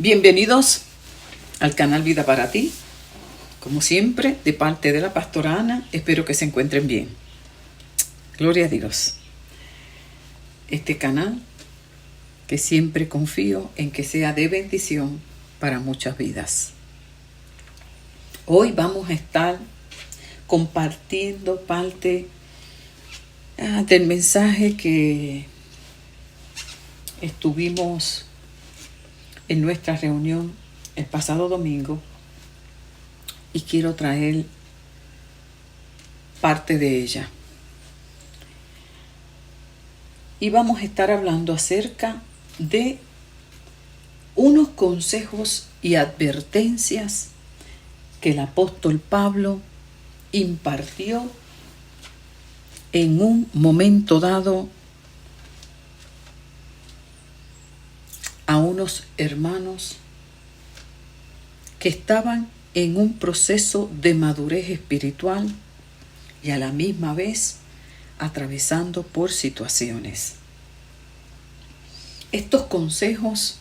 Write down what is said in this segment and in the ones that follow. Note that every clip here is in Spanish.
Bienvenidos al canal Vida para Ti. Como siempre, de parte de la pastora Ana, espero que se encuentren bien. Gloria a Dios. Este canal que siempre confío en que sea de bendición para muchas vidas. Hoy vamos a estar compartiendo parte del mensaje que estuvimos en nuestra reunión el pasado domingo y quiero traer parte de ella. Y vamos a estar hablando acerca de unos consejos y advertencias que el apóstol Pablo impartió en un momento dado a unos hermanos que estaban en un proceso de madurez espiritual y a la misma vez atravesando por situaciones. Estos consejos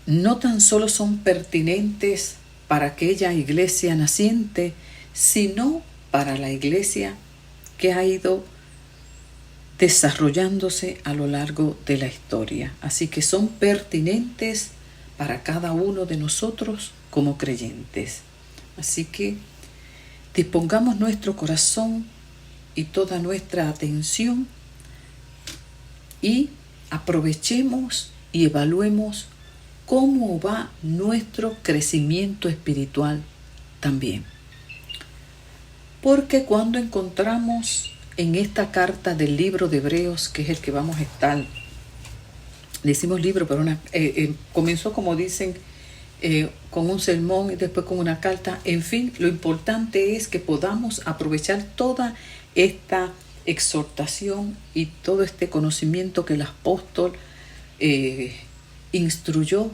no tan solo son pertinentes para aquella iglesia naciente, sino para la iglesia que ha ido desarrollándose a lo largo de la historia. Así que son pertinentes para cada uno de nosotros como creyentes. Así que dispongamos nuestro corazón y toda nuestra atención y aprovechemos y evaluemos cómo va nuestro crecimiento espiritual también. Porque cuando encontramos en esta carta del libro de Hebreos, que es el que vamos a estar, le decimos libro, pero comenzó, como dicen, con un sermón y después con una carta. En fin, lo importante es que podamos aprovechar toda esta exhortación y todo este conocimiento que el apóstol instruyó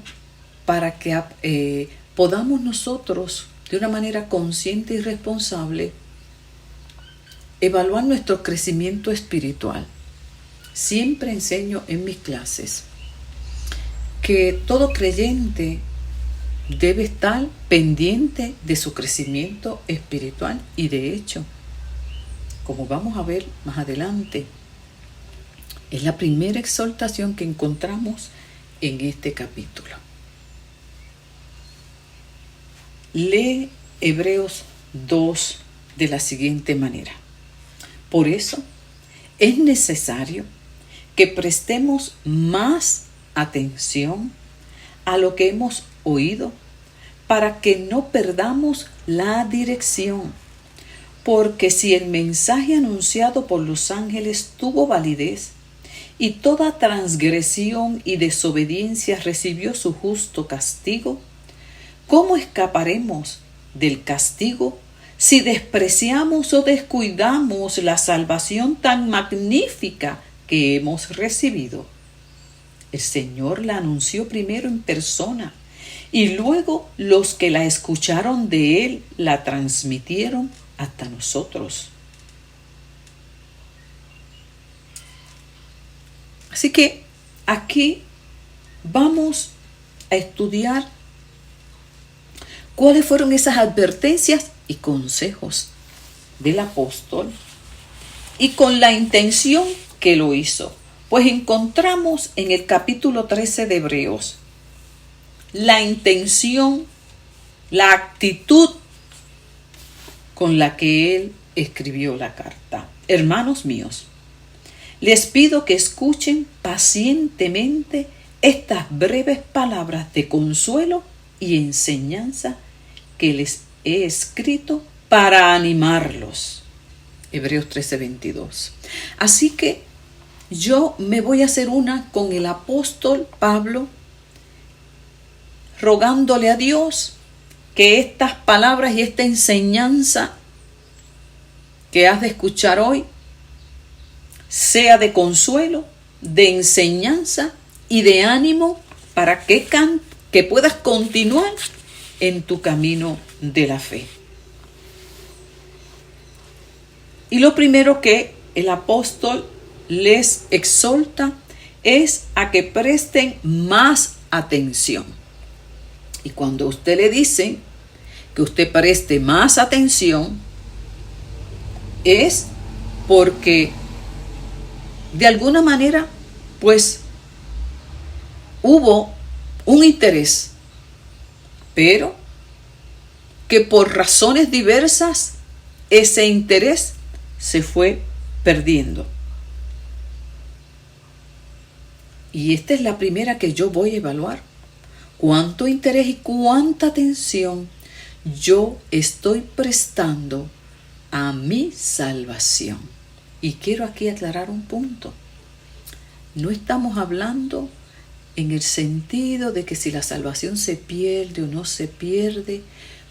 para que podamos nosotros, de una manera consciente y responsable, evaluar nuestro crecimiento espiritual. Siempre enseño en mis clases que todo creyente debe estar pendiente de su crecimiento espiritual y de hecho, como vamos a ver más adelante, es la primera exhortación que encontramos en este capítulo. Lee Hebreos 2 de la siguiente manera. Por eso es necesario que prestemos más atención a lo que hemos oído para que no perdamos la dirección. Porque si el mensaje anunciado por los ángeles tuvo validez y toda transgresión y desobediencia recibió su justo castigo, ¿cómo escaparemos del castigo si despreciamos o descuidamos la salvación tan magnífica que hemos recibido? El Señor la anunció primero en persona y luego los que la escucharon de Él la transmitieron hasta nosotros. Así que aquí vamos a estudiar cuáles fueron esas advertencias y consejos del apóstol y con la intención que lo hizo. Pues encontramos en el capítulo 13 de Hebreos la intención, la actitud con la que él escribió la carta. Hermanos míos, les pido que escuchen pacientemente estas breves palabras de consuelo y enseñanza que les he escrito para animarlos. Hebreos 13:22. Así que yo me voy a hacer una con el apóstol Pablo, rogándole a Dios que estas palabras y esta enseñanza que has de escuchar hoy sea de consuelo, de enseñanza y de ánimo para que puedas continuar en tu camino de la fe. Y lo primero que el apóstol les exhorta es a que presten más atención. Y cuando usted le dice que usted preste más atención, es porque de alguna manera, pues, hubo un interés, pero que por razones diversas ese interés se fue perdiendo. Y esta es la primera que yo voy a evaluar. ¿Cuánto interés y cuánta atención yo estoy prestando a mi salvación? Y quiero aquí aclarar un punto. No estamos hablando en el sentido de que si la salvación se pierde o no se pierde,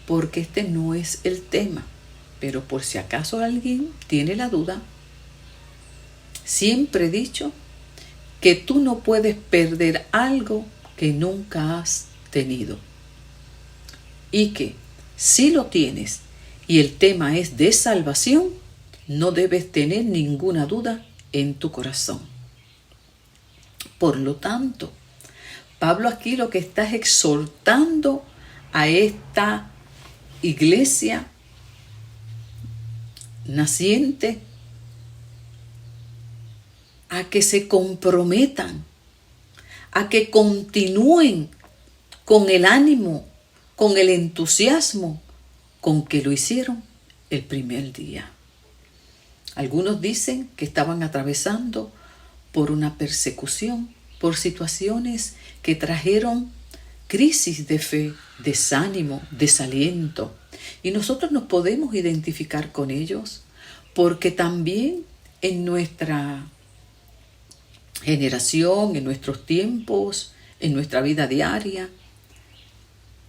porque este no es el tema. Pero por si acaso alguien tiene la duda, siempre he dicho que tú no puedes perder algo que nunca has tenido. Y que si lo tienes y el tema es de salvación, no debes tener ninguna duda en tu corazón. Por lo tanto, Pablo aquí lo que está es exhortando a esta iglesia naciente a que se comprometan, a que continúen con el ánimo, con el entusiasmo con que lo hicieron el primer día. Algunos dicen que estaban atravesando por una persecución, por situaciones que trajeron crisis de fe, desánimo, desaliento. Y nosotros nos podemos identificar con ellos porque también en nuestra generación, en nuestros tiempos, en nuestra vida diaria,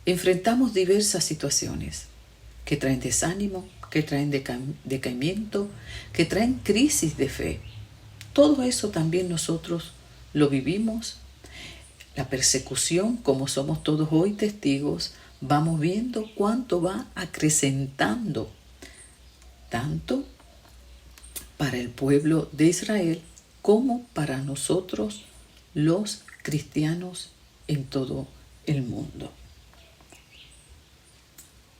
enfrentamos diversas situaciones que traen desánimo, que traen decaimiento, que traen crisis de fe. Todo eso también nosotros lo vivimos. La persecución, como somos todos hoy testigos, vamos viendo cuánto va acrecentando, tanto para el pueblo de Israel como para nosotros los cristianos en todo el mundo.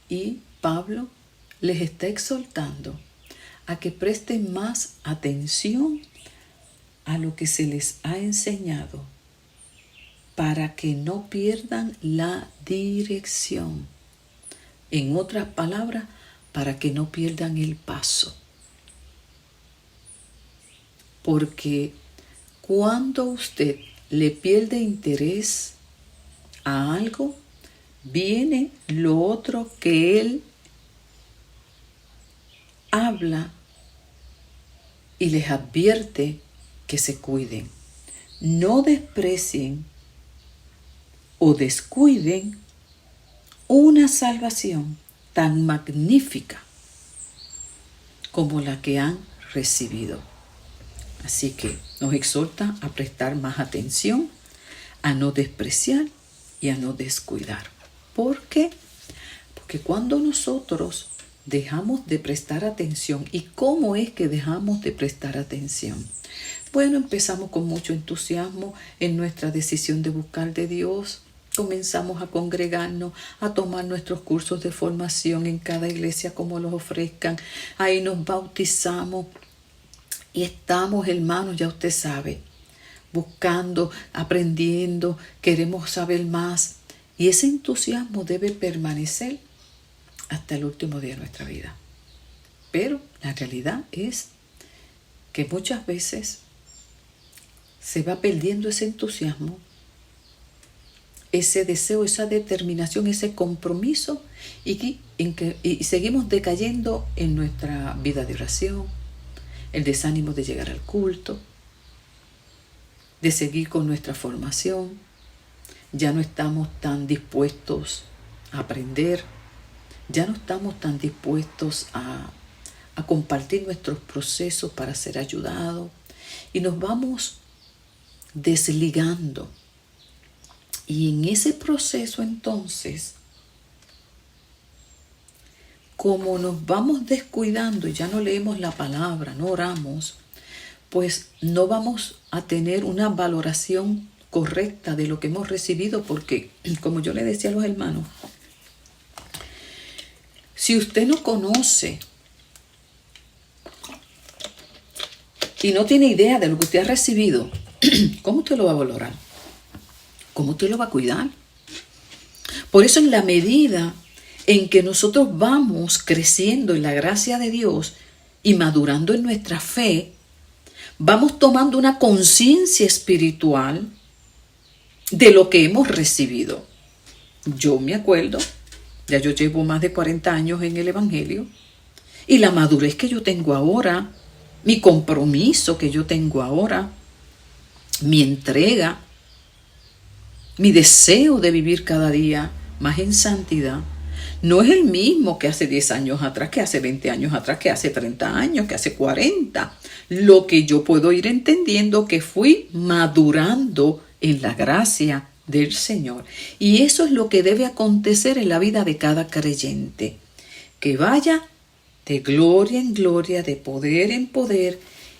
Y Pablo les está exhortando a que presten más atención a lo que se les ha enseñado para que no pierdan la dirección. En otras palabras, para que no pierdan el paso. Porque cuando usted le pierde interés a algo, viene lo otro que él habla y les advierte que se cuiden. No desprecien o descuiden una salvación tan magnífica como la que han recibido. Así que nos exhorta a prestar más atención, a no despreciar y a no descuidar. ¿Por qué? Porque cuando nosotros dejamos de prestar atención, ¿y cómo es que dejamos de prestar atención? Bueno, empezamos con mucho entusiasmo en nuestra decisión de buscar de Dios. Comenzamos a congregarnos, a tomar nuestros cursos de formación en cada iglesia como los ofrezcan. Ahí nos bautizamos y estamos, hermanos, ya usted sabe, buscando, aprendiendo, queremos saber más. Y ese entusiasmo debe permanecer hasta el último día de nuestra vida. Pero la realidad es que muchas veces se va perdiendo ese entusiasmo, ese deseo, esa determinación, ese compromiso y seguimos decayendo en nuestra vida de oración, el desánimo de llegar al culto, de seguir con nuestra formación. Ya no estamos tan dispuestos a aprender, ya no estamos tan dispuestos a compartir nuestros procesos para ser ayudados y nos vamos desligando. Y en ese proceso entonces, como nos vamos descuidando y ya no leemos la palabra, no oramos, pues no vamos a tener una valoración correcta de lo que hemos recibido, porque, como yo le decía a los hermanos, si usted no conoce y no tiene idea de lo que usted ha recibido, ¿cómo usted lo va a valorar? ¿Cómo usted lo va a cuidar? Por eso, en la medida en que nosotros vamos creciendo en la gracia de Dios y madurando en nuestra fe, vamos tomando una conciencia espiritual de lo que hemos recibido. Yo me acuerdo, ya yo llevo más de 40 años en el Evangelio, y la madurez que yo tengo ahora, mi compromiso que yo tengo ahora, mi entrega, mi deseo de vivir cada día más en santidad, no es el mismo que hace 10 años atrás, que hace 20 años atrás, que hace 30 años, que hace 40. Lo que yo puedo ir entendiendo que fui madurando en la gracia del Señor. Y eso es lo que debe acontecer en la vida de cada creyente. Que vaya de gloria en gloria, de poder en poder,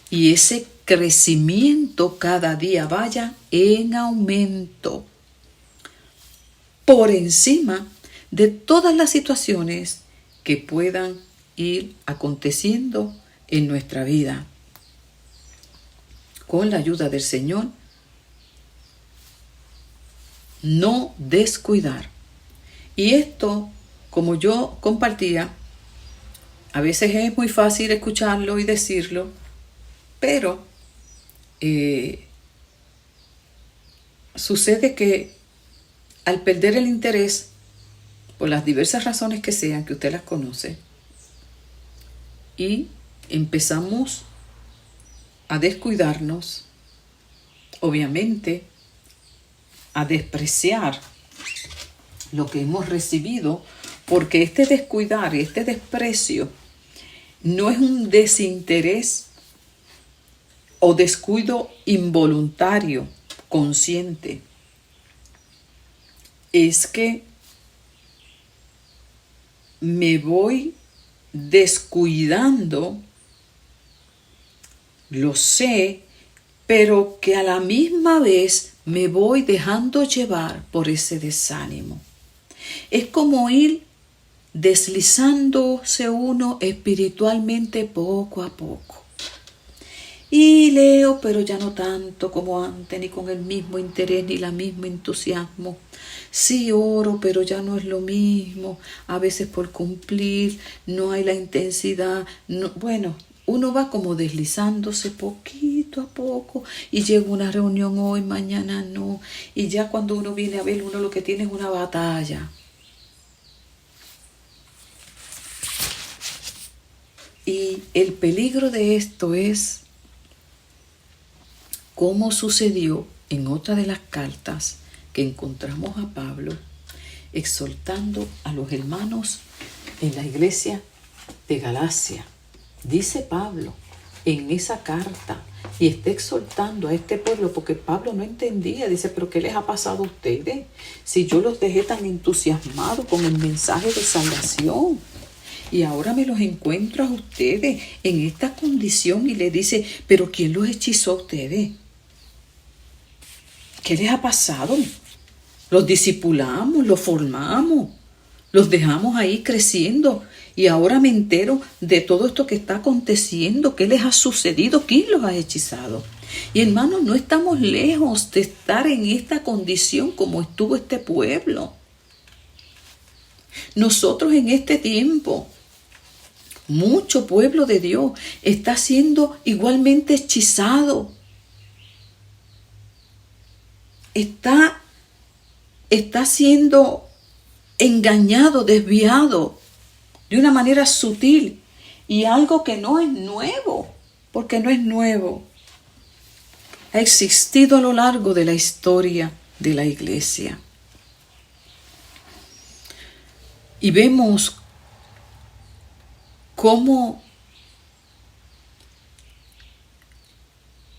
y ese crecimiento cada día vaya en aumento, por encima de todas las situaciones que puedan ir aconteciendo en nuestra vida. Con la ayuda del Señor, no descuidar. Y esto, como yo compartía, a veces es muy fácil escucharlo y decirlo, pero sucede que al perder el interés, por las diversas razones que sean, que usted las conoce, y empezamos a descuidarnos, obviamente, a despreciar lo que hemos recibido, porque este descuidar y este desprecio no es un desinterés o descuido involuntario, consciente. Es que me voy descuidando, lo sé, pero que a la misma vez me voy dejando llevar por ese desánimo. Es como ir deslizándose uno espiritualmente poco a poco. Y leo, pero ya no tanto como antes, ni con el mismo interés, ni el mismo entusiasmo. Sí oro, pero ya no es lo mismo. A veces por cumplir, no hay la intensidad. No, bueno, uno va como deslizándose poquito a poco, y llega una reunión hoy, mañana no. Y ya cuando uno viene a ver, uno lo que tiene es una batalla. Y el peligro de esto es como sucedió en otra de las cartas que encontramos a Pablo exhortando a los hermanos en la iglesia de Galacia. Dice Pablo en esa carta, y está exhortando a este pueblo, porque Pablo no entendía. Dice, pero ¿qué les ha pasado a ustedes? Si yo los dejé tan entusiasmados con el mensaje de salvación, y ahora me los encuentro a ustedes en esta condición, y le dice, pero ¿quién los hechizó a ustedes? ¿Qué les ha pasado? Los discipulamos, los formamos, los dejamos ahí creciendo, y ahora me entero de todo esto que está aconteciendo. ¿Qué les ha sucedido? ¿Quién los ha hechizado? Y hermanos, no estamos lejos de estar en esta condición como estuvo este pueblo. Nosotros en este tiempo, mucho pueblo de Dios está siendo igualmente hechizado. Está siendo engañado, desviado de una manera sutil, y algo que no es nuevo, porque no es nuevo. Ha existido a lo largo de la historia de la iglesia. Y vemos cómo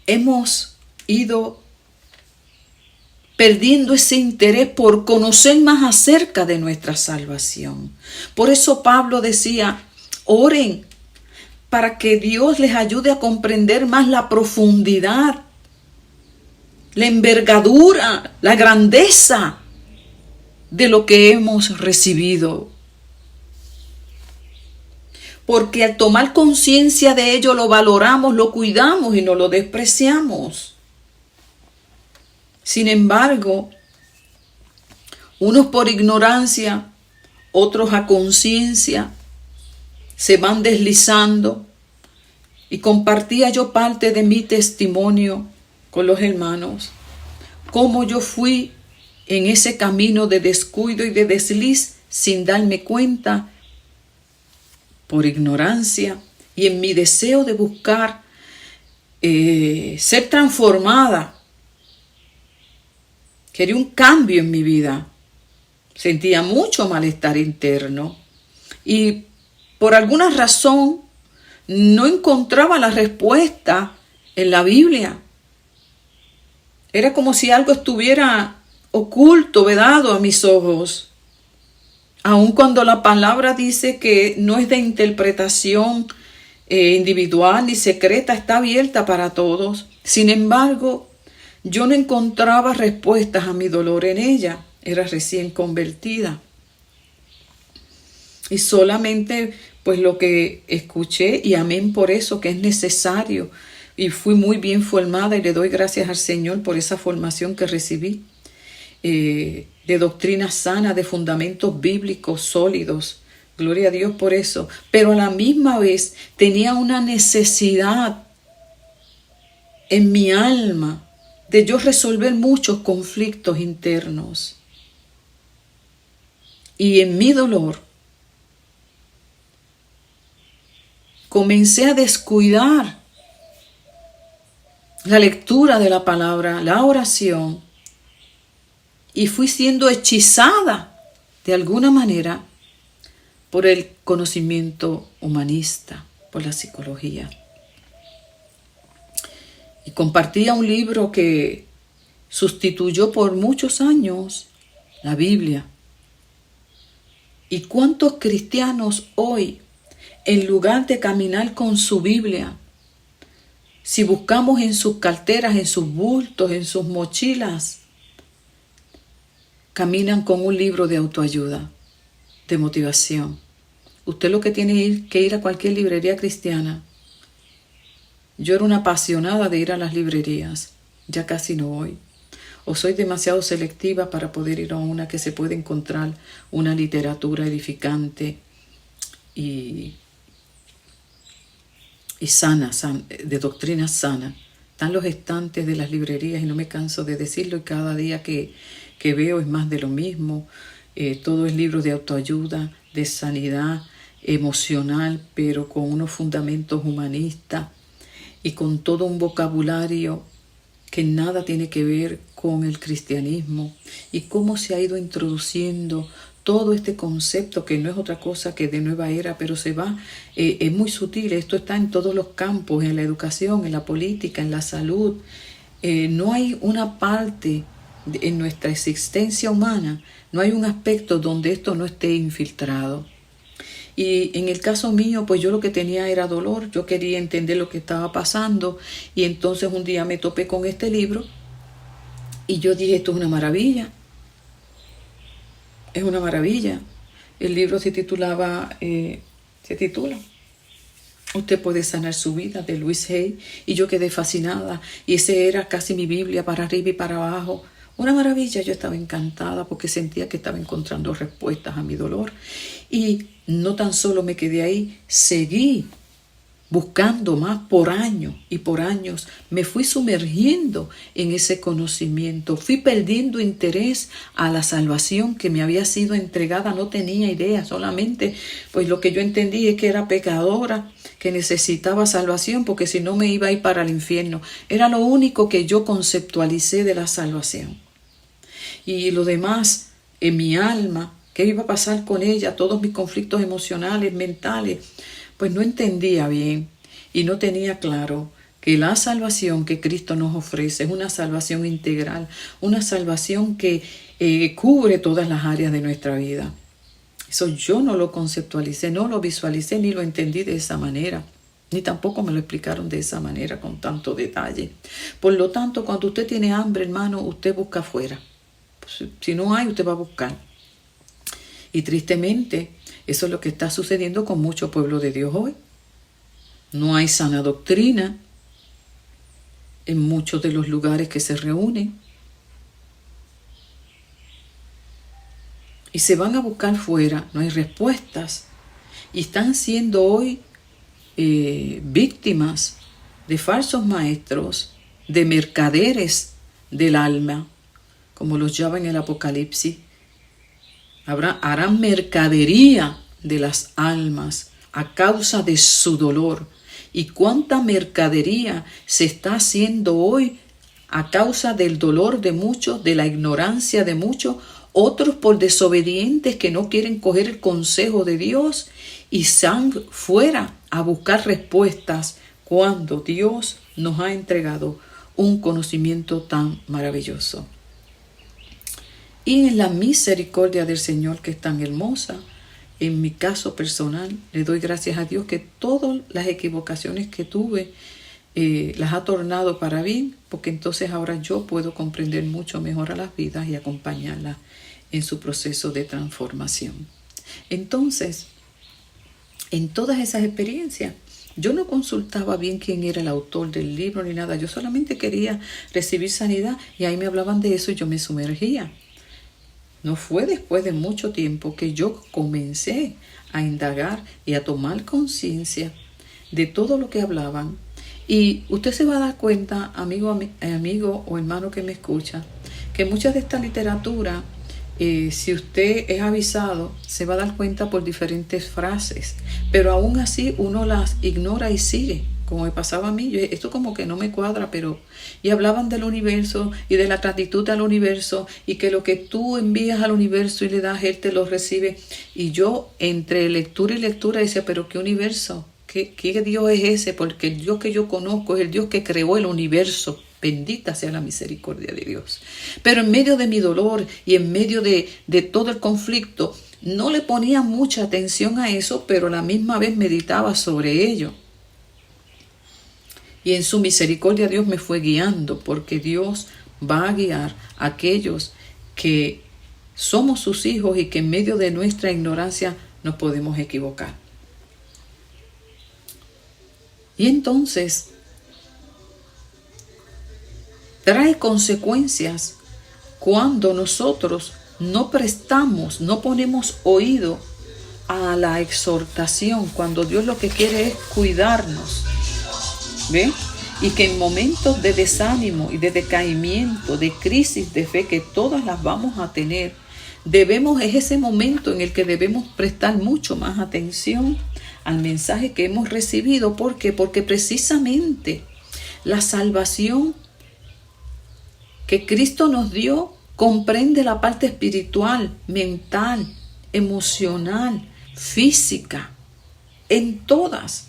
hemos ido perdiendo ese interés por conocer más acerca de nuestra salvación. Por eso Pablo decía, oren para que Dios les ayude a comprender más la profundidad la envergadura, la grandeza de lo que hemos recibido. Porque al tomar conciencia de ello lo valoramos, lo cuidamos y no lo despreciamos. Sin embargo, unos por ignorancia, otros a conciencia, se van deslizando. Y compartía yo parte de mi testimonio con los hermanos, cómo yo fui en ese camino de descuido y de desliz sin darme cuenta, por ignorancia y en mi deseo de buscar ser transformada. Quería un cambio en mi vida. Sentía mucho malestar interno y por alguna razón no encontraba la respuesta en la Biblia. Era como si algo estuviera oculto, vedado a mis ojos. Aun cuando la palabra dice que no es de interpretación individual ni secreta, está abierta para todos. Sin embargo, yo no encontraba respuestas a mi dolor en ella. Era recién convertida. Y solamente pues lo que escuché, y amén por eso, que es necesario. Y fui muy bien formada y le doy gracias al Señor por esa formación que recibí. De doctrina sana, de fundamentos bíblicos sólidos. Gloria a Dios por eso. Pero a la misma vez tenía una necesidad en mi alma de yo resolver muchos conflictos internos. Y en mi dolor comencé a descuidar la lectura de la palabra, la oración, y fui siendo hechizada de alguna manera por el conocimiento humanista, por la psicología. Y compartía un libro que sustituyó por muchos años la Biblia. ¿Y cuántos cristianos hoy, en lugar de caminar con su Biblia, si buscamos en sus carteras, en sus bultos, en sus mochilas, caminan con un libro de autoayuda, de motivación? Usted lo que tiene que ir a cualquier librería cristiana. Yo era una apasionada de ir a las librerías, ya casi no voy. O soy demasiado selectiva para poder ir a una que se puede encontrar una literatura edificante y sana, de doctrina sana. Están los estantes de las librerías y no me canso de decirlo, y cada día que veo es más de lo mismo. Todo es libros de autoayuda, de sanidad emocional, pero con unos fundamentos humanistas y con todo un vocabulario que nada tiene que ver con el cristianismo, y cómo se ha ido introduciendo todo este concepto que no es otra cosa que de nueva era, pero se va, es muy sutil. Esto está en todos los campos, en la educación, en la política, en la salud. No hay una parte en nuestra existencia humana, no hay un aspecto donde esto no esté infiltrado. Y en el caso mío, pues yo lo que tenía era dolor. Yo quería entender lo que estaba pasando. Y entonces un día me topé con este libro y yo dije, esto es una maravilla. Es una maravilla. El libro se titula Usted puede sanar su vida, de Louise Hay. Y yo quedé fascinada. Y ese era casi mi Biblia, para arriba y para abajo. Una maravilla. Yo estaba encantada porque sentía que estaba encontrando respuestas a mi dolor. Y no tan solo me quedé ahí, seguí buscando más por años y por años. Me fui sumergiendo en ese conocimiento. Fui perdiendo interés a la salvación que me había sido entregada. No tenía idea, solamente pues lo que yo entendí es que era pecadora, que necesitaba salvación, porque si no me iba a ir para el infierno. Era lo único que yo conceptualicé de la salvación. Y lo demás, en mi alma, ¿qué iba a pasar con ella? Todos mis conflictos emocionales, mentales, pues no entendía bien y no tenía claro que la salvación que Cristo nos ofrece es una salvación integral, una salvación que cubre todas las áreas de nuestra vida. Eso yo no lo conceptualicé, no lo visualicé ni lo entendí de esa manera. ni tampoco me lo explicaron de esa manera con tanto detalle. Por lo tanto, cuando usted tiene hambre, hermano, usted busca afuera. Pues, si no hay, usted va a buscar. Y tristemente, eso es lo que está sucediendo con mucho pueblo de Dios hoy. No hay sana doctrina en muchos de los lugares que se reúnen. Y se van a buscar fuera, no hay respuestas. Y están siendo hoy víctimas de falsos maestros, de mercaderes del alma, como los llama en el Apocalipsis. Harán mercadería de las almas a causa de su dolor. ¿Y cuánta mercadería se está haciendo hoy a causa del dolor de muchos, de la ignorancia de muchos? Otros por desobedientes que no quieren coger el consejo de Dios y salen fuera a buscar respuestas cuando Dios nos ha entregado un conocimiento tan maravilloso. Y en la misericordia del Señor, que es tan hermosa, en mi caso personal, le doy gracias a Dios que todas las equivocaciones que tuve las ha tornado para bien, porque entonces ahora yo puedo comprender mucho mejor a las vidas y acompañarlas en su proceso de transformación. Entonces, en todas esas experiencias, yo no consultaba bien quién era el autor del libro ni nada. Yo solamente quería recibir sanidad y ahí me hablaban de eso y yo me sumergía. No fue después de mucho tiempo que yo comencé a indagar y a tomar conciencia de todo lo que hablaban. Y usted se va a dar cuenta, amigo o hermano que me escucha, que mucha de esta literatura, si usted es avisado, se va a dar cuenta por diferentes frases, pero aún así uno las ignora y sigue, como me pasaba a mí. Esto como que no me cuadra, pero... Y hablaban del universo y de la gratitud al universo y que lo que tú envías al universo y le das, él te lo recibe. Y yo entre lectura y lectura decía, pero ¿qué universo? ¿Qué Dios es ese? Porque el Dios que yo conozco es el Dios que creó el universo. Bendita sea la misericordia de Dios. Pero en medio de mi dolor y en medio de todo el conflicto, no le ponía mucha atención a eso, pero a la misma vez meditaba sobre ello. Y en su misericordia Dios me fue guiando, porque Dios va a guiar a aquellos que somos sus hijos y que en medio de nuestra ignorancia nos podemos equivocar. Y entonces trae consecuencias cuando nosotros no prestamos, no ponemos oído a la exhortación, cuando Dios lo que quiere es cuidarnos. ¿Ve? Y que en momentos de desánimo y de decaimiento, de crisis de fe, que todas las vamos a tener, es ese momento en el que debemos prestar mucho más atención al mensaje que hemos recibido. ¿Por qué? Porque precisamente la salvación que Cristo nos dio comprende la parte espiritual, mental, emocional, física, en todas.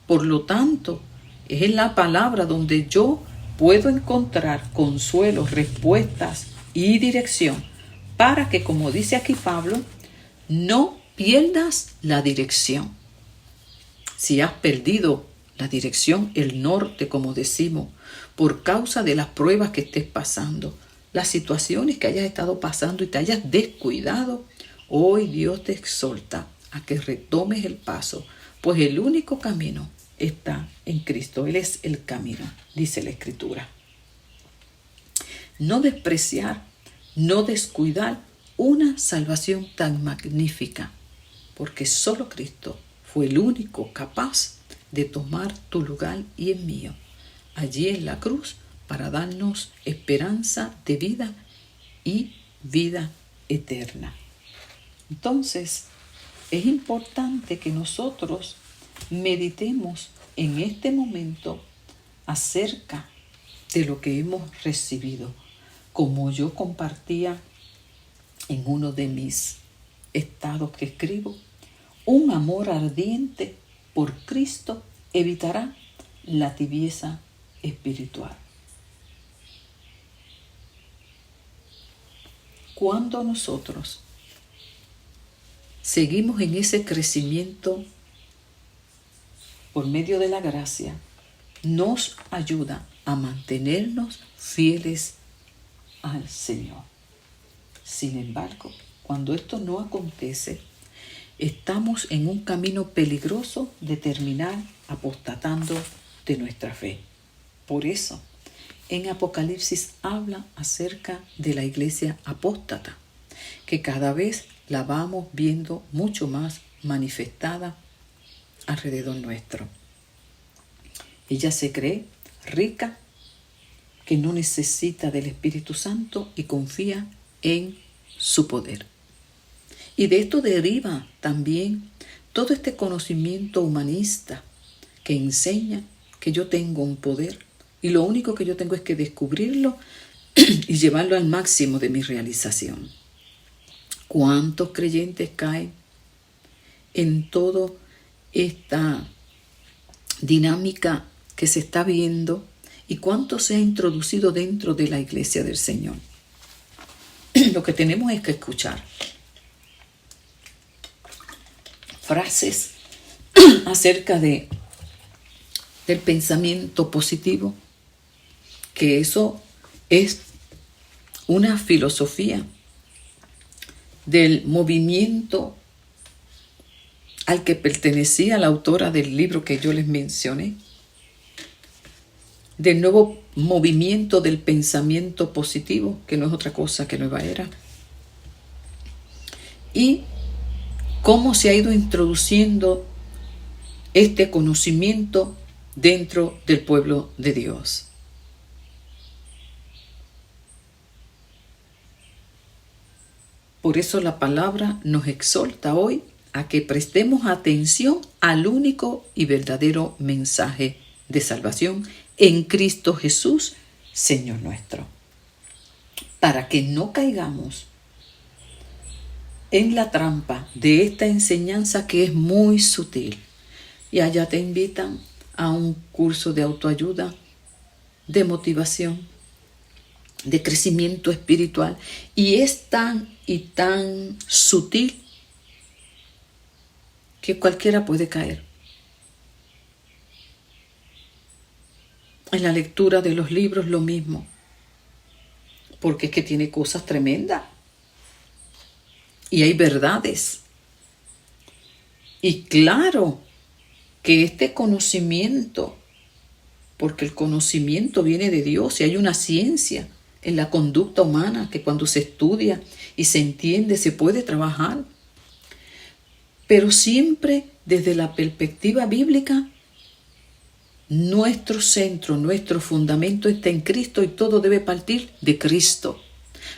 Por lo tanto, es en la palabra donde yo puedo encontrar consuelo, respuestas y dirección para que, como dice aquí Pablo, no pierdas la dirección. Si has perdido la dirección, el norte, como decimos, por causa de las pruebas que estés pasando, las situaciones que hayas estado pasando y te hayas descuidado, hoy Dios te exhorta a que retomes el paso, pues el único camino está en Cristo. Él es el camino, dice la Escritura. No despreciar, no descuidar una salvación tan magnífica, porque solo Cristo fue el único capaz de tomar tu lugar y el mío, allí en la cruz, para darnos esperanza de vida y vida eterna. Entonces, es importante que nosotros meditemos en este momento acerca de lo que hemos recibido. Como yo compartía en uno de mis estados que escribo, un amor ardiente por Cristo evitará la tibieza espiritual. Cuando nosotros seguimos en ese crecimiento por medio de la gracia, nos ayuda a mantenernos fieles al Señor. Sin embargo, cuando esto no acontece, estamos en un camino peligroso de terminar apostatando de nuestra fe. Por eso, en Apocalipsis habla acerca de la iglesia apóstata, que cada vez la vamos viendo mucho más manifestada alrededor nuestro. Ella se cree rica, que no necesita del Espíritu Santo y confía en su poder. Y de esto deriva también todo este conocimiento humanista que enseña que yo tengo un poder y lo único que yo tengo es que descubrirlo y llevarlo al máximo de mi realización. ¿Cuántos creyentes caen en toda esta dinámica que se está viendo y cuánto se ha introducido dentro de la iglesia del Señor? Lo que tenemos es que escuchar frases acerca del pensamiento positivo, que eso es una filosofía del movimiento al que pertenecía la autora del libro que yo les mencioné, del nuevo movimiento del pensamiento positivo, que no es otra cosa que Nueva Era, y cómo se ha ido introduciendo este conocimiento dentro del pueblo de Dios. Por eso la palabra nos exhorta hoy a que prestemos atención al único y verdadero mensaje de salvación en Cristo Jesús, Señor nuestro, para que no caigamos en la trampa de esta enseñanza que es muy sutil. Y allá te invitan a un curso de autoayuda, de motivación, de crecimiento espiritual, y es tan sutil que cualquiera puede caer. En la lectura de los libros lo mismo, porque es que tiene cosas tremendas y hay verdades. Y claro que este conocimiento, porque el conocimiento viene de Dios y hay una ciencia en la conducta humana que cuando se estudia y se entiende se puede trabajar, pero siempre desde la perspectiva bíblica. Nuestro centro, nuestro fundamento está en Cristo y todo debe partir de Cristo.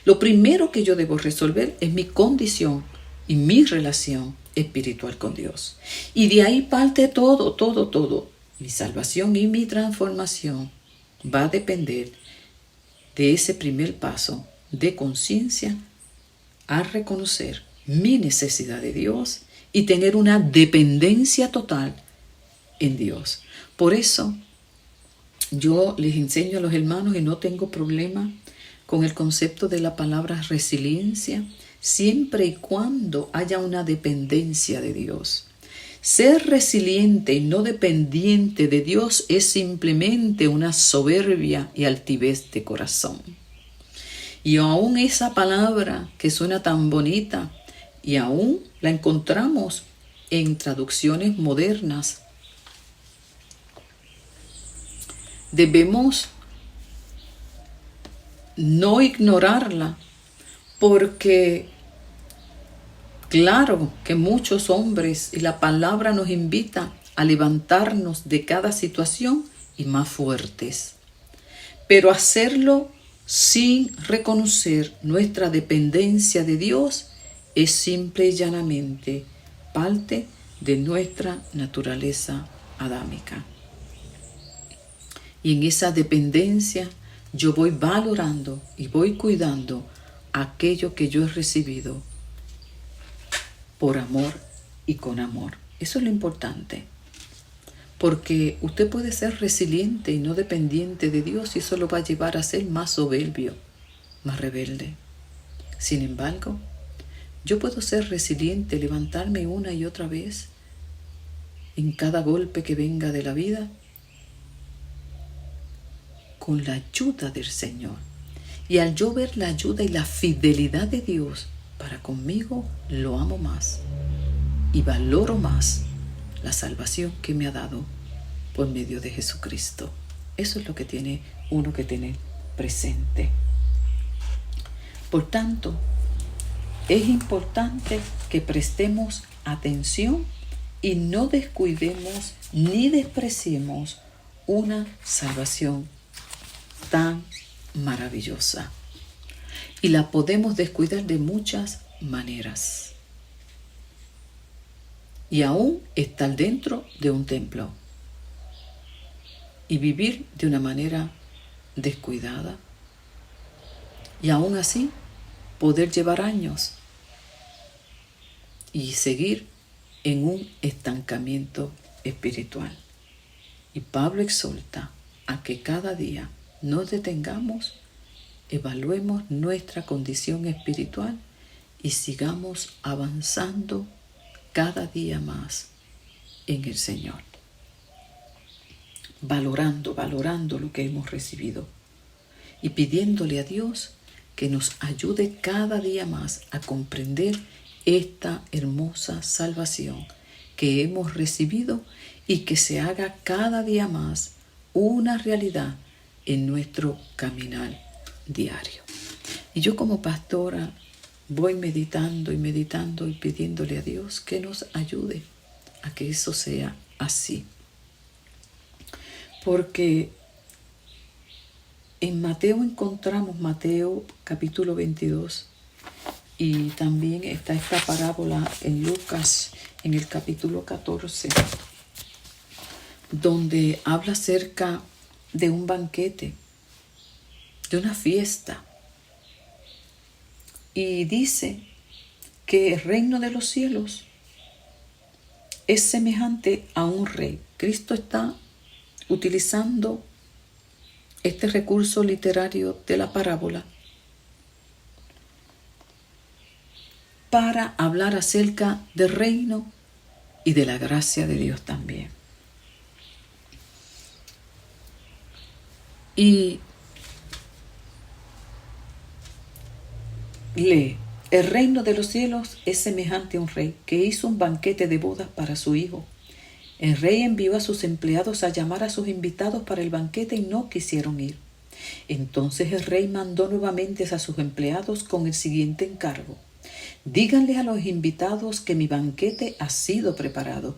Lo primero que yo debo resolver es mi condición y mi relación espiritual con Dios. Y de ahí parte todo. Mi salvación y mi transformación va a depender de ese primer paso de conciencia a reconocer mi necesidad de Dios y tener una dependencia total en Dios. Por eso yo les enseño a los hermanos y no tengo problema con el concepto de la palabra resiliencia, siempre y cuando haya una dependencia de Dios. Ser resiliente y no dependiente de Dios es simplemente una soberbia y altivez de corazón. Y aún esa palabra que suena tan bonita, y aún la encontramos en traducciones modernas, debemos no ignorarla, porque claro que muchos hombres, y la palabra nos invita a levantarnos de cada situación y más fuertes, pero hacerlo sin reconocer nuestra dependencia de Dios es simple y llanamente parte de nuestra naturaleza adámica. Y en esa dependencia yo voy valorando y voy cuidando aquello que yo he recibido por amor y con amor. Eso es lo importante. Porque usted puede ser resiliente y no dependiente de Dios y eso lo va a llevar a ser más soberbio, más rebelde. Sin embargo, yo puedo ser resiliente, levantarme una y otra vez en cada golpe que venga de la vida con la ayuda del Señor. Y al yo ver la ayuda y la fidelidad de Dios para conmigo, lo amo más y valoro más la salvación que me ha dado por medio de Jesucristo. Eso es lo que tiene uno que tener presente. Por tanto, es importante que prestemos atención y no descuidemos ni despreciemos una salvación tan maravillosa. Y la podemos descuidar de muchas maneras. Y aún estar dentro de un templo y vivir de una manera descuidada. Y aún así poder llevar años y seguir en un estancamiento espiritual. Y Pablo exhorta a que cada día nos detengamos, evaluemos nuestra condición espiritual y sigamos avanzando cada día más en el Señor. Valorando lo que hemos recibido y pidiéndole a Dios que nos ayude cada día más a comprender esta hermosa salvación que hemos recibido y que se haga cada día más una realidad en nuestro caminar diario. Y yo como pastora voy meditando y pidiéndole a Dios que nos ayude a que eso sea así. Porque en Mateo encontramos Mateo capítulo 22 y también está esta parábola en Lucas en el capítulo 14, donde habla acerca de un banquete, de una fiesta. Y dice que el reino de los cielos es semejante a un rey. Cristo está utilizando este recurso literario de la parábola para hablar acerca del reino y de la gracia de Dios también. Y lee: el reino de los cielos es semejante a un rey que hizo un banquete de bodas para su hijo. El rey envió a sus empleados a llamar a sus invitados para el banquete y no quisieron ir. Entonces el rey mandó nuevamente a sus empleados con el siguiente encargo: díganle a los invitados que mi banquete ha sido preparado.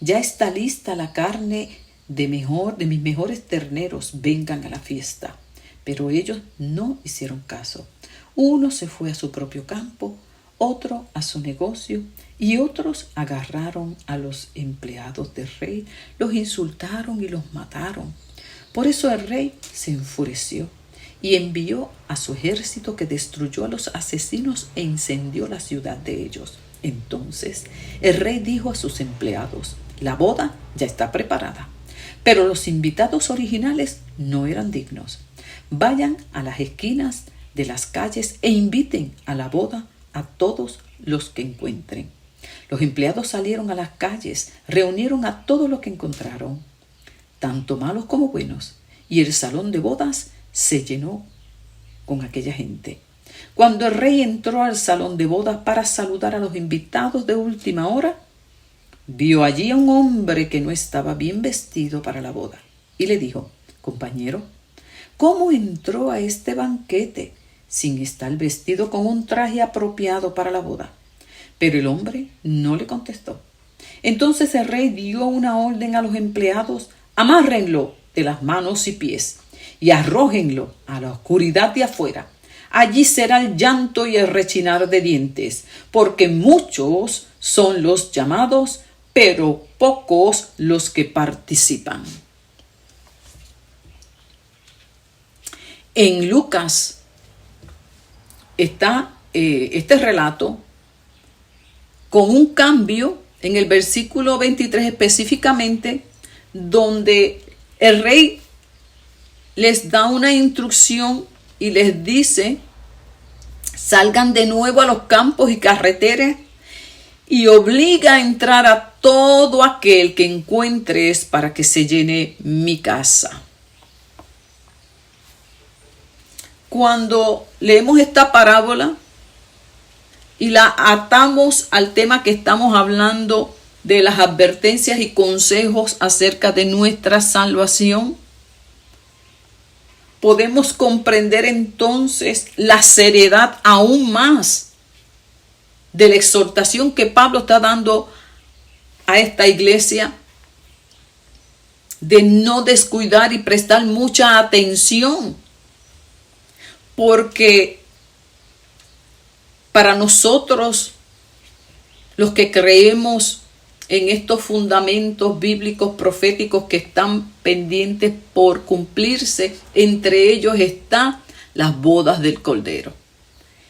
Ya está lista la carne de mis mejores terneros, vengan a la fiesta. Pero ellos no hicieron caso. Uno se fue a su propio campo, otro a su negocio, y otros agarraron a los empleados del rey, los insultaron y los mataron. Por eso el rey se enfureció y envió a su ejército, que destruyó a los asesinos e incendió la ciudad de ellos. Entonces el rey dijo a sus empleados: la boda ya está preparada, pero los invitados originales no eran dignos. Vayan a las esquinas de las calles e inviten a la boda a todos los que encuentren. Los empleados salieron a las calles, reunieron a todos los que encontraron, tanto malos como buenos, y el salón de bodas se llenó con aquella gente. Cuando el rey entró al salón de bodas para saludar a los invitados de última hora, vio allí a un hombre que no estaba bien vestido para la boda y le dijo: compañero, ¿cómo entró a este banquete sin estar vestido con un traje apropiado para la boda? Pero el hombre no le contestó. Entonces el rey dio una orden a los empleados: amárrenlo de las manos y pies y arrójenlo a la oscuridad de afuera. Allí será el llanto y el rechinar de dientes, porque muchos son los llamados, pero pocos los que participan. En Lucas está este relato con un cambio en el versículo 23 específicamente, donde el rey les da una instrucción y les dice: salgan de nuevo a los campos y carreteras y obliga a entrar a todo aquel que encuentres para que se llene mi casa. Cuando leemos esta parábola y la atamos al tema que estamos hablando de las advertencias y consejos acerca de nuestra salvación, podemos comprender entonces la seriedad aún más de la exhortación que Pablo está dando a esta iglesia de no descuidar y prestar mucha atención, porque para nosotros, los que creemos en estos fundamentos bíblicos proféticos que están pendientes por cumplirse, entre ellos están las bodas del Cordero.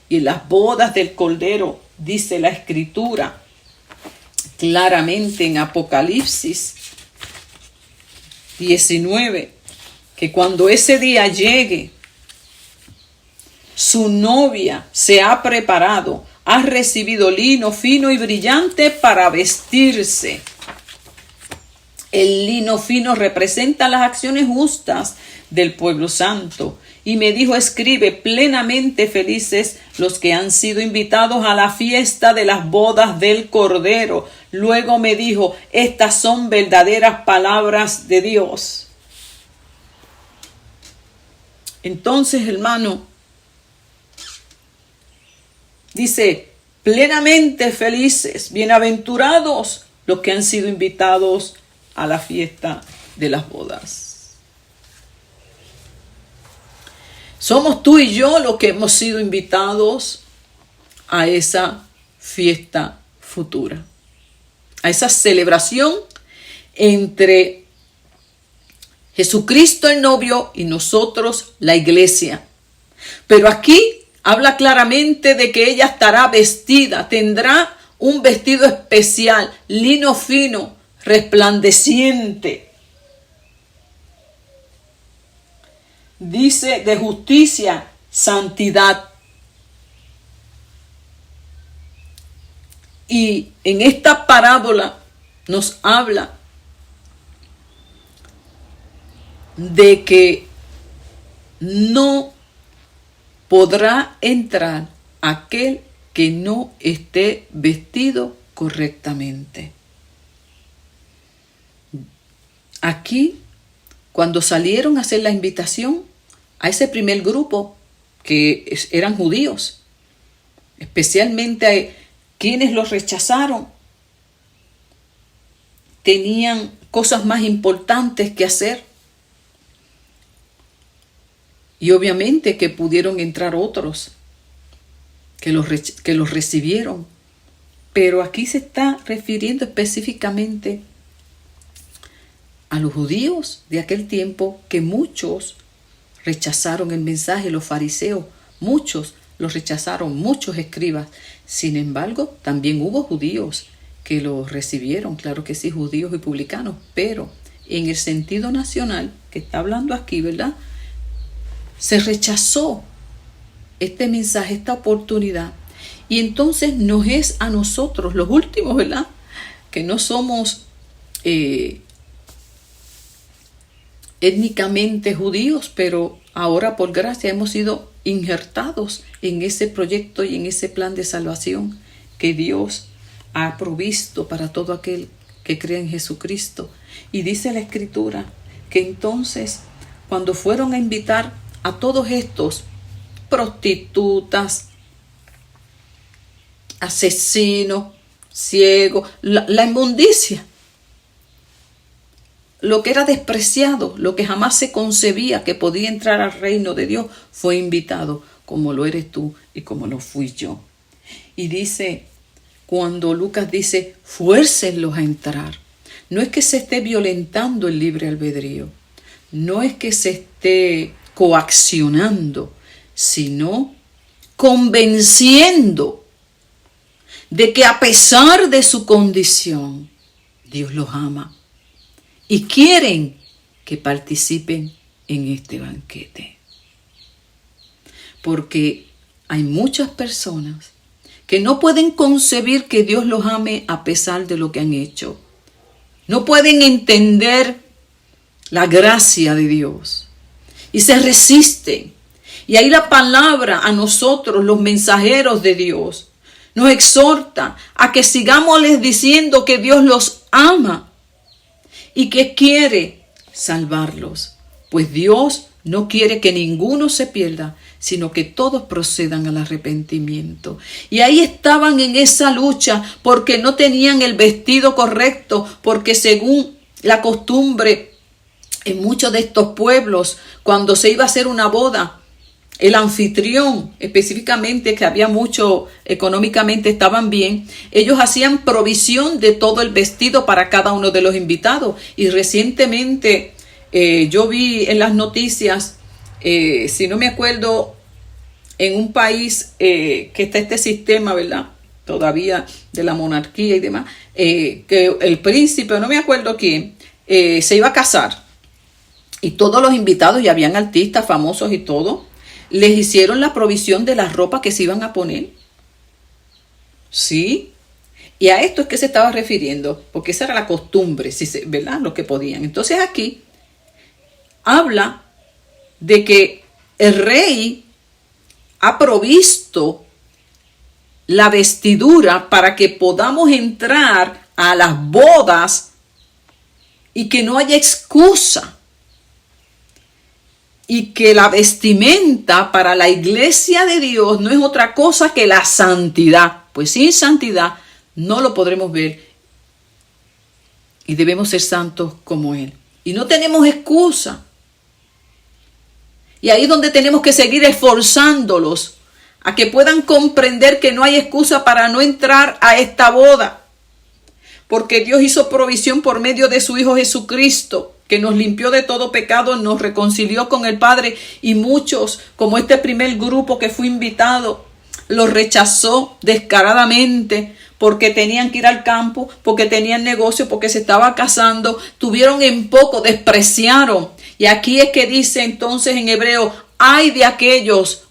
Y en las bodas del Cordero dice la Escritura claramente en Apocalipsis 19, que cuando ese día llegue, su novia se ha preparado, ha recibido lino fino y brillante para vestirse. El lino fino representa las acciones justas del pueblo santo. Y me dijo, escribe, plenamente felices los que han sido invitados a la fiesta de las bodas del Cordero. Luego me dijo, estas son verdaderas palabras de Dios. Entonces, hermano, dice, plenamente felices, bienaventurados los que han sido invitados a la fiesta de las bodas. Somos tú y yo los que hemos sido invitados a esa fiesta futura, a esa celebración entre Jesucristo el novio y nosotros la iglesia. Pero aquí habla claramente de que ella estará vestida, tendrá un vestido especial, lino fino, resplandeciente. Dice de justicia, santidad. Y en esta parábola nos habla de que no podrá entrar aquel que no esté vestido correctamente. Aquí, cuando salieron a hacer la invitación a ese primer grupo que eran judíos, especialmente a quienes los rechazaron, tenían cosas más importantes que hacer. Y obviamente que pudieron entrar otros que los recibieron. Pero aquí se está refiriendo específicamente a los judíos de aquel tiempo, que muchos rechazaron el mensaje, los fariseos, muchos los rechazaron, muchos escribas. Sin embargo, también hubo judíos que los recibieron, claro que sí, judíos y publicanos, pero en el sentido nacional que está hablando aquí, ¿verdad? Se rechazó este mensaje, esta oportunidad. Y entonces nos es a nosotros, los últimos, ¿verdad? Que no somos étnicamente judíos, pero ahora por gracia hemos sido injertados en ese proyecto y en ese plan de salvación que Dios ha provisto para todo aquel que cree en Jesucristo. Y dice la Escritura que entonces, cuando fueron a invitar a todos estos prostitutas, asesinos, ciegos, la inmundicia, lo que era despreciado, lo que jamás se concebía que podía entrar al reino de Dios, fue invitado, como lo eres tú y como lo fui yo. Y dice, cuando Lucas dice, fuércenlos a entrar, no es que se esté violentando el libre albedrío, no es que se esté coaccionando, sino convenciendo de que a pesar de su condición, Dios los ama y quieren que participen en este banquete. Porque hay muchas personas que no pueden concebir que Dios los ame a pesar de lo que han hecho. No pueden entender la gracia de Dios y se resisten. Y ahí la palabra a nosotros, los mensajeros de Dios, nos exhorta a que sigámosles diciendo que Dios los ama y que quiere salvarlos. Pues Dios no quiere que ninguno se pierda, sino que todos procedan al arrepentimiento. Y ahí estaban en esa lucha porque no tenían el vestido correcto, porque según la costumbre en muchos de estos pueblos, cuando se iba a hacer una boda, el anfitrión, específicamente, que había mucho, económicamente estaban bien, ellos hacían provisión de todo el vestido para cada uno de los invitados. Y recientemente yo vi en las noticias, si no me acuerdo, en un país que está este sistema, ¿verdad? Todavía de la monarquía y demás, que el príncipe, no me acuerdo quién, se iba a casar. Y todos los invitados, ya habían artistas famosos y todo, les hicieron la provisión de la ropa que se iban a poner. ¿Sí? Y a esto es que se estaba refiriendo, porque esa era la costumbre, ¿verdad? Lo que podían. Entonces aquí habla de que el rey ha provisto la vestidura para que podamos entrar a las bodas y que no haya excusa. Y que la vestimenta para la iglesia de Dios no es otra cosa que la santidad. Pues sin santidad no lo podremos ver. Y debemos ser santos como Él. Y no tenemos excusa. Y ahí es donde tenemos que seguir esforzándolos a que puedan comprender que no hay excusa para no entrar a esta boda. Porque Dios hizo provisión por medio de su Hijo Jesucristo, que nos limpió de todo pecado, nos reconcilió con el Padre, y muchos, como este primer grupo que fue invitado, lo rechazó descaradamente porque tenían que ir al campo, porque tenían negocio, porque se estaba casando, tuvieron en poco, despreciaron. Y aquí es que dice entonces en Hebreo, ay de aquellos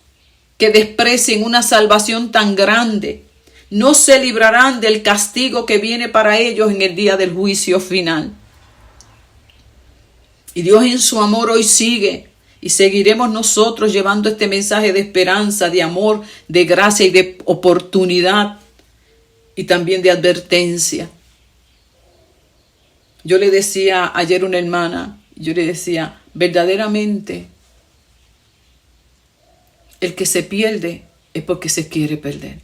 que desprecien una salvación tan grande, no se librarán del castigo que viene para ellos en el día del juicio final. Y Dios en su amor hoy sigue, y seguiremos nosotros llevando este mensaje de esperanza, de amor, de gracia y de oportunidad, y también de advertencia. Yo le decía ayer a una hermana, yo le decía, verdaderamente, el que se pierde es porque se quiere perder.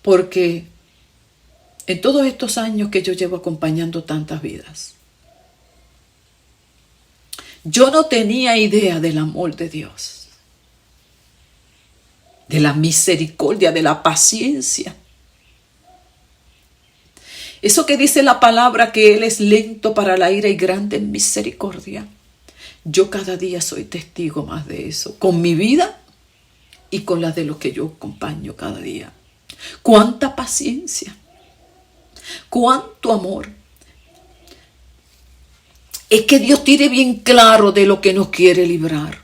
Porque en todos estos años que yo llevo acompañando tantas vidas, yo no tenía idea del amor de Dios, de la misericordia, de la paciencia. Eso que dice la palabra, que Él es lento para la ira y grande en misericordia. Yo cada día soy testigo más de eso, con mi vida y con la de los que yo acompaño cada día. Cuánta paciencia, cuánto amor. Es que Dios tiene bien claro de lo que nos quiere librar,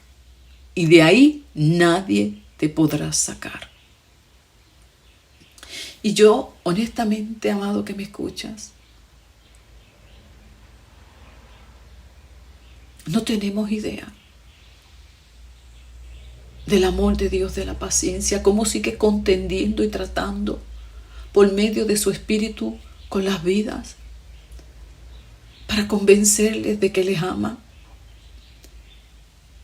y de ahí nadie te podrá sacar. Y yo, honestamente, amado que me escuchas, no tenemos idea del amor de Dios, de la paciencia, cómo sigue contendiendo y tratando por medio de su Espíritu con las vidas, para convencerles de que les ama,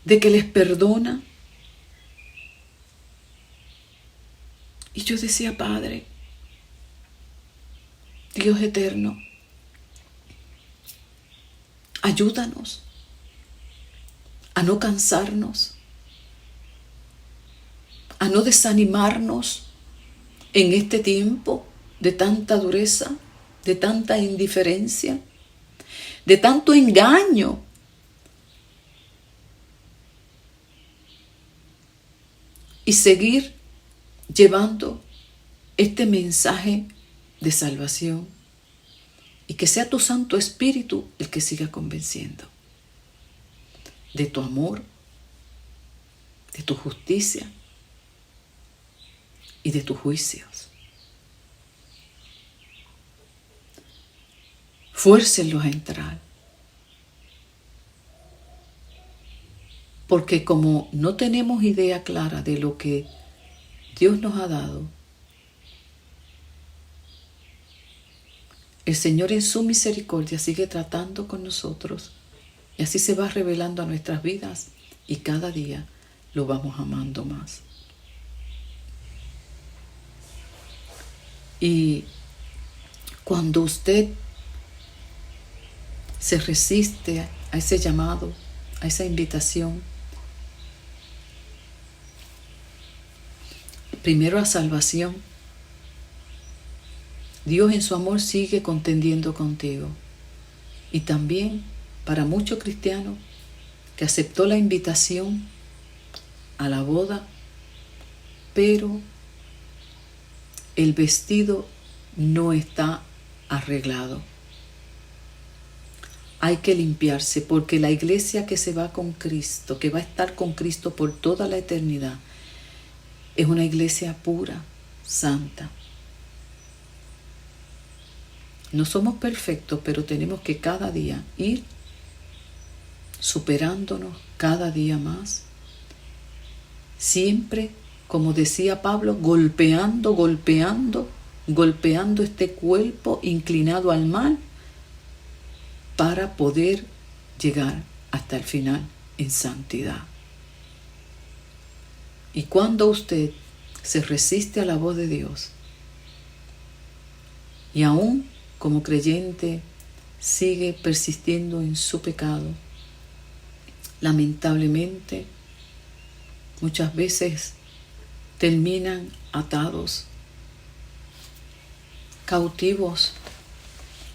de que les perdona. Y yo decía, Padre, Dios eterno, ayúdanos a no cansarnos, a no desanimarnos en este tiempo de tanta dureza, de tanta indiferencia, de tanto engaño. Y seguir llevando este mensaje de salvación, y que sea tu Santo Espíritu el que siga convenciendo de tu amor, de tu justicia y de tus juicios. Fuércenlos a entrar. Porque como no tenemos idea clara de lo que Dios nos ha dado, el Señor en su misericordia sigue tratando con nosotros y así se va revelando a nuestras vidas y cada día lo vamos amando más. Y cuando usted se resiste a ese llamado, a esa invitación, primero a salvación, Dios en su amor sigue contendiendo contigo. Y también para muchos cristianos que aceptó la invitación a la boda, pero el vestido no está arreglado. Hay que limpiarse porque la iglesia que se va con Cristo, que va a estar con Cristo por toda la eternidad, es una iglesia pura, santa. No somos perfectos, pero tenemos que cada día ir superándonos cada día más. Siempre, como decía Pablo, golpeando este cuerpo inclinado al mal para poder llegar hasta el final en santidad. Y cuando usted se resiste a la voz de Dios y aún como creyente sigue persistiendo en su pecado, lamentablemente muchas veces terminan atados, cautivos,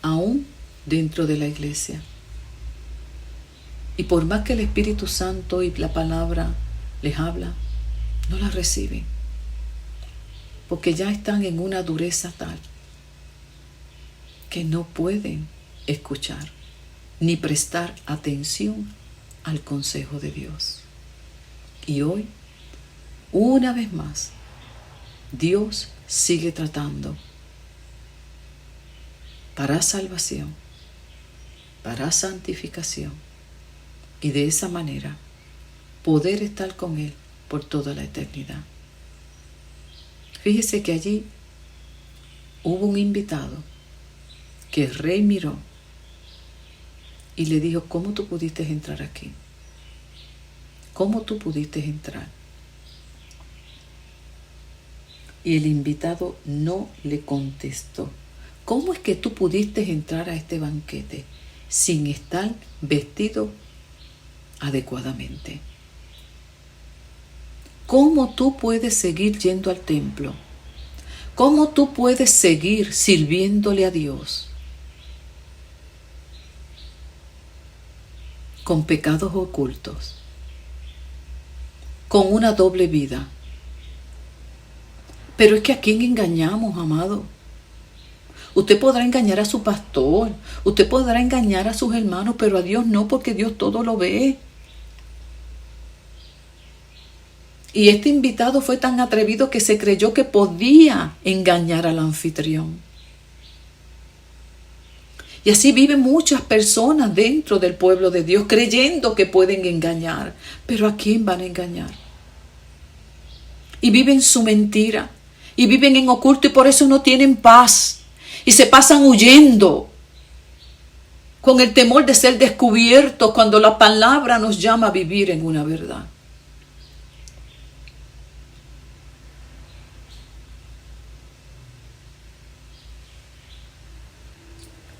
aún dentro de la iglesia. Y por más que el Espíritu Santo y la palabra les habla, no la reciben, porque ya están en una dureza tal que no pueden escuchar ni prestar atención al consejo de Dios. Y hoy, una vez más, Dios sigue tratando para salvación, para santificación y de esa manera poder estar con Él por toda la eternidad. Fíjese que allí hubo un invitado que el rey miró y le dijo: ¿cómo tú pudiste entrar aquí? ¿Cómo tú pudiste entrar? Y el invitado no le contestó: ¿cómo es que tú pudiste entrar a este banquete sin estar vestido adecuadamente? ¿Cómo tú puedes seguir yendo al templo? ¿Cómo tú puedes seguir sirviéndole a Dios con pecados ocultos, con una doble vida? Pero es que ¿a quién engañamos, amado? Usted podrá engañar a su pastor, usted podrá engañar a sus hermanos, pero a Dios no, porque Dios todo lo ve. Y este invitado fue tan atrevido que se creyó que podía engañar al anfitrión. Y así viven muchas personas dentro del pueblo de Dios creyendo que pueden engañar. Pero ¿a quién van a engañar? Y viven su mentira. Y viven en oculto y por eso no tienen paz. Y se pasan huyendo con el temor de ser descubiertos cuando la palabra nos llama a vivir en una verdad.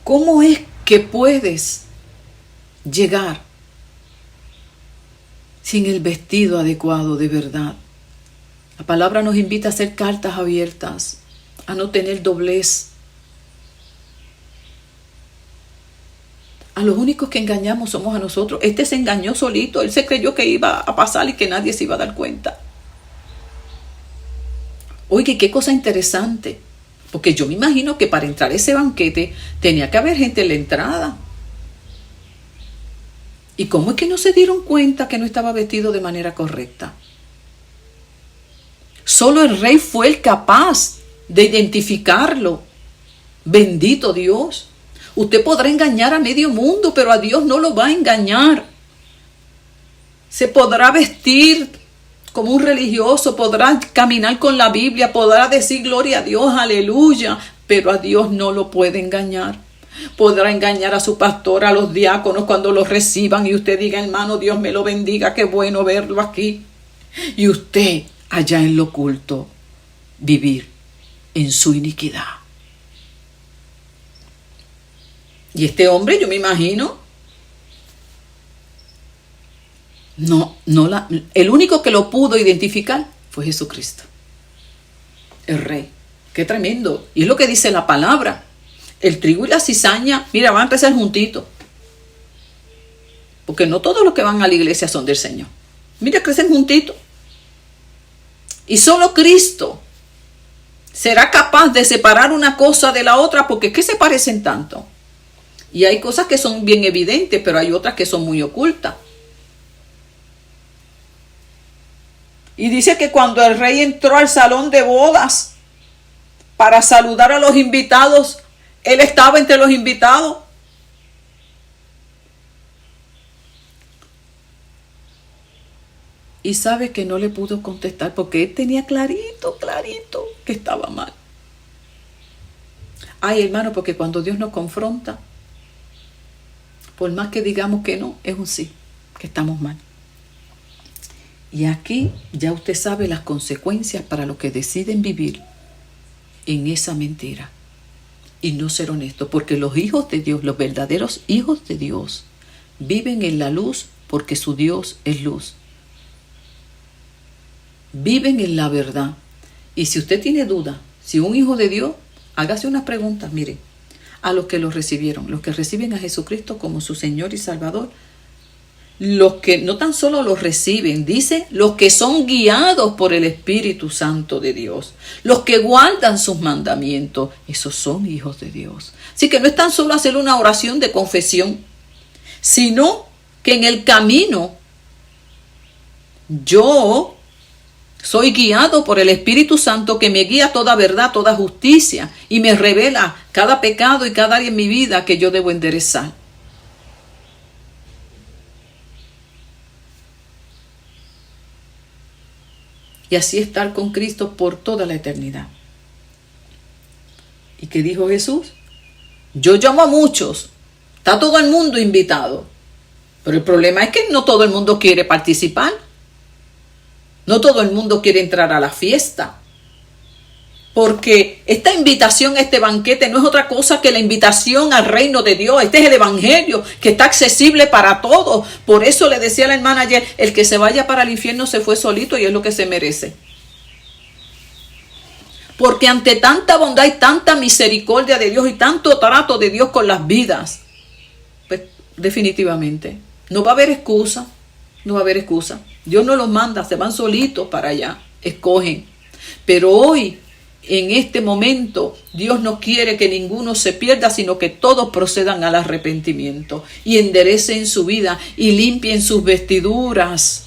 ¿Cómo es que puedes llegar sin el vestido adecuado de verdad? La palabra nos invita a hacer cartas abiertas, a no tener doblez. A los únicos que engañamos somos a nosotros. Este se engañó solito, él se creyó que iba a pasar y que nadie se iba a dar cuenta. Oye, qué cosa interesante. Porque yo me imagino que para entrar a ese banquete tenía que haber gente en la entrada. ¿Y cómo es que no se dieron cuenta que no estaba vestido de manera correcta? Solo el rey fue el capaz de identificarlo. Bendito Dios. Usted podrá engañar a medio mundo, pero a Dios no lo va a engañar. Se podrá vestir como un religioso, podrá caminar con la Biblia, podrá decir gloria a Dios, aleluya, pero a Dios no lo puede engañar. Podrá engañar a su pastor, a los diáconos cuando los reciban y usted diga, hermano, Dios me lo bendiga, qué bueno verlo aquí. Y usted allá en lo oculto vivir en su iniquidad. Y este hombre, yo me imagino, el único que lo pudo identificar fue Jesucristo, el rey. Qué tremendo. Y es lo que dice la palabra. El trigo y la cizaña, mira, van a crecer juntitos. Porque no todos los que van a la iglesia son del Señor. Mira, crecen juntitos. Y solo Cristo será capaz de separar una cosa de la otra, porque ¿qué se parecen tanto? Y hay cosas que son bien evidentes, pero hay otras que son muy ocultas. Y dice que cuando el rey entró al salón de bodas para saludar a los invitados, él estaba entre los invitados. Y sabe que no le pudo contestar porque él tenía clarito que estaba mal. Ay, hermano, porque cuando Dios nos confronta, por más que digamos que no, es un sí, que estamos mal. Y aquí ya usted sabe las consecuencias para los que deciden vivir en esa mentira y no ser honestos, porque los hijos de Dios, los verdaderos hijos de Dios, viven en la luz porque su Dios es luz. Viven en la verdad. Y si usted tiene duda, si un hijo de Dios, hágase unas preguntas. Mire, a los que lo recibieron, los que reciben a Jesucristo como su Señor y Salvador, los que no tan solo los reciben, dice, los que son guiados por el Espíritu Santo de Dios, los que guardan sus mandamientos, esos son hijos de Dios. Así que no es tan solo hacer una oración de confesión, sino que en el camino yo soy guiado por el Espíritu Santo que me guía a toda verdad, toda justicia y me revela cada pecado y cada área en mi vida que yo debo enderezar. Y así estar con Cristo por toda la eternidad. ¿Y qué dijo Jesús? Yo llamo a muchos, está todo el mundo invitado, pero el problema es que no todo el mundo quiere participar. No todo el mundo quiere entrar a la fiesta. Porque esta invitación, este banquete, no es otra cosa que la invitación al reino de Dios. Este es el evangelio que está accesible para todos. Por eso le decía a la hermana ayer, el que se vaya para el infierno se fue solito y es lo que se merece. Porque ante tanta bondad y tanta misericordia de Dios y tanto trato de Dios con las vidas, pues definitivamente no va a haber excusa. No va a haber excusa. Dios no los manda, se van solitos para allá, escogen. Pero hoy, en este momento, Dios no quiere que ninguno se pierda, sino que todos procedan al arrepentimiento y enderecen su vida y limpien sus vestiduras.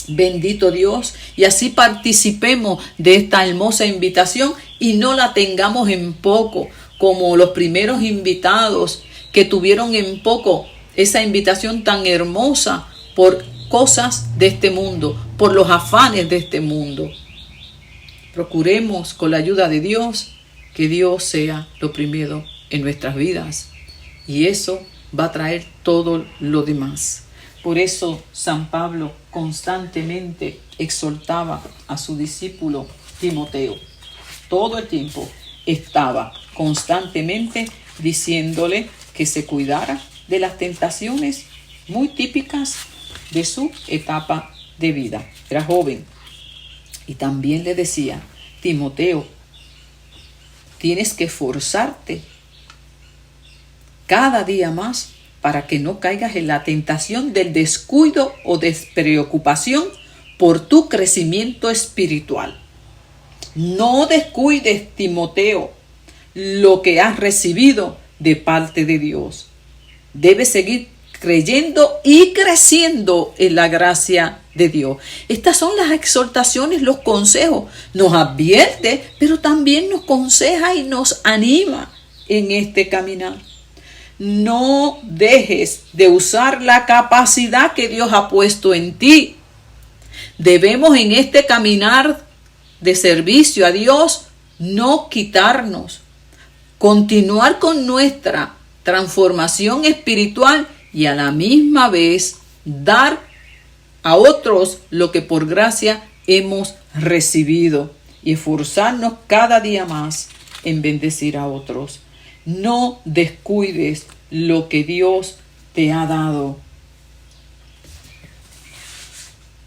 Bendito Dios. Y así participemos de esta hermosa invitación y no la tengamos en poco, como los primeros invitados que tuvieron en poco esa invitación tan hermosa por cosas de este mundo, por los afanes de este mundo. Procuremos con la ayuda de Dios que Dios sea lo primero en nuestras vidas y eso va a traer todo lo demás. Por eso San Pablo constantemente exhortaba a su discípulo Timoteo. Todo el tiempo estaba constantemente diciéndole que se cuidara de las tentaciones muy típicas de su etapa de vida. Era joven. Y también le decía, Timoteo, tienes que esforzarte cada día más para que no caigas en la tentación del descuido o despreocupación por tu crecimiento espiritual. No descuides, Timoteo, lo que has recibido de parte de Dios. Debes seguir creyendo y creciendo en la gracia de Dios. Estas son las exhortaciones, los consejos. Nos advierte, pero también nos aconseja y nos anima en este caminar. No dejes de usar la capacidad que Dios ha puesto en ti. Debemos en este caminar de servicio a Dios no quitarnos, continuar con nuestra transformación espiritual y a la misma vez dar a otros lo que por gracia hemos recibido y esforzarnos cada día más en bendecir a otros. No descuides lo que Dios te ha dado.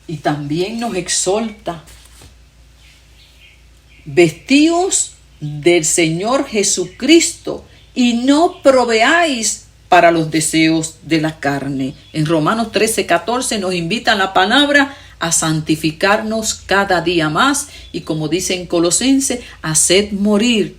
Y también nos exhorta: vestíos del Señor Jesucristo y no proveáis para los deseos de la carne. En Romanos 13:14 nos invita la palabra a santificarnos cada día más, y como dice en Colosenses, haced morir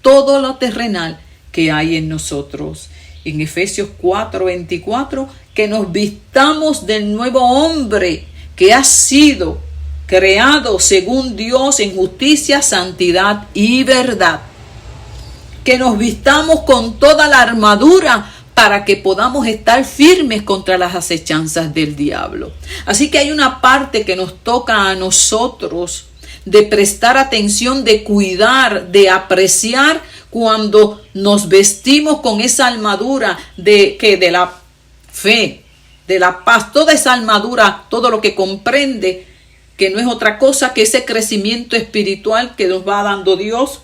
todo lo terrenal que hay en nosotros. En Efesios 4:24, que nos vistamos del nuevo hombre que ha sido creado según Dios en justicia, santidad y verdad. Que nos vistamos con toda la armadura para que podamos estar firmes contra las acechanzas del diablo. Así que hay una parte que nos toca a nosotros de prestar atención, de cuidar, de apreciar cuando nos vestimos con esa armadura de la fe, de la paz, toda esa armadura, todo lo que comprende, que no es otra cosa que ese crecimiento espiritual que nos va dando Dios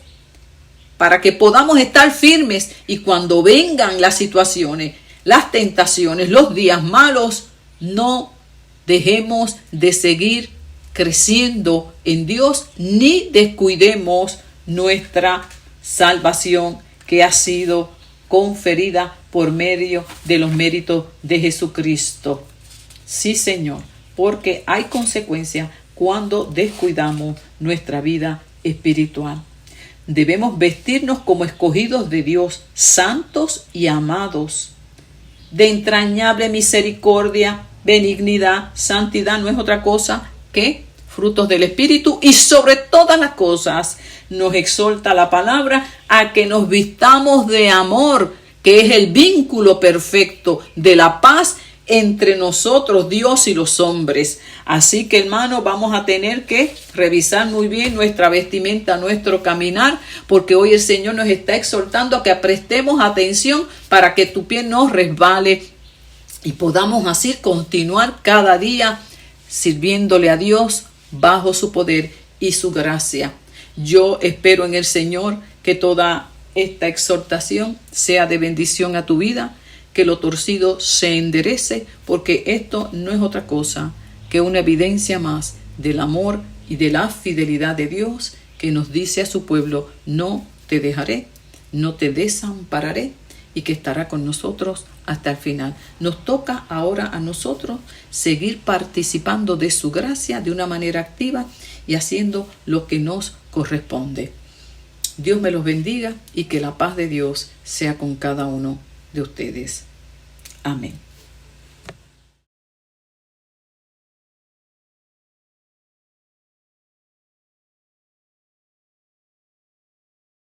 para que podamos estar firmes, y cuando vengan las situaciones, las tentaciones, los días malos, no dejemos de seguir creciendo en Dios ni descuidemos nuestra salvación que ha sido conferida por medio de los méritos de Jesucristo. Sí, Señor, porque hay consecuencias cuando descuidamos nuestra vida espiritual. Debemos vestirnos como escogidos de Dios, santos y amados, de entrañable misericordia, benignidad, santidad, no es otra cosa que frutos del Espíritu, y sobre todas las cosas nos exhorta la palabra a que nos vistamos de amor, que es el vínculo perfecto de la paz entre nosotros, Dios y los hombres. Así que, hermano, vamos a tener que revisar muy bien nuestra vestimenta, nuestro caminar, porque hoy el Señor nos está exhortando a que prestemos atención para que tu pie no resbale y podamos así continuar cada día sirviéndole a Dios bajo su poder y su gracia. Yo espero en el Señor que toda esta exhortación sea de bendición a tu vida, que lo torcido se enderece, porque esto no es otra cosa que una evidencia más del amor y de la fidelidad de Dios, que nos dice a su pueblo: no te dejaré, no te desampararé, y que estará con nosotros hasta el final. Nos toca ahora a nosotros seguir participando de su gracia de una manera activa y haciendo lo que nos corresponde. Dios me los bendiga y que la paz de Dios sea con cada uno de ustedes. Amén.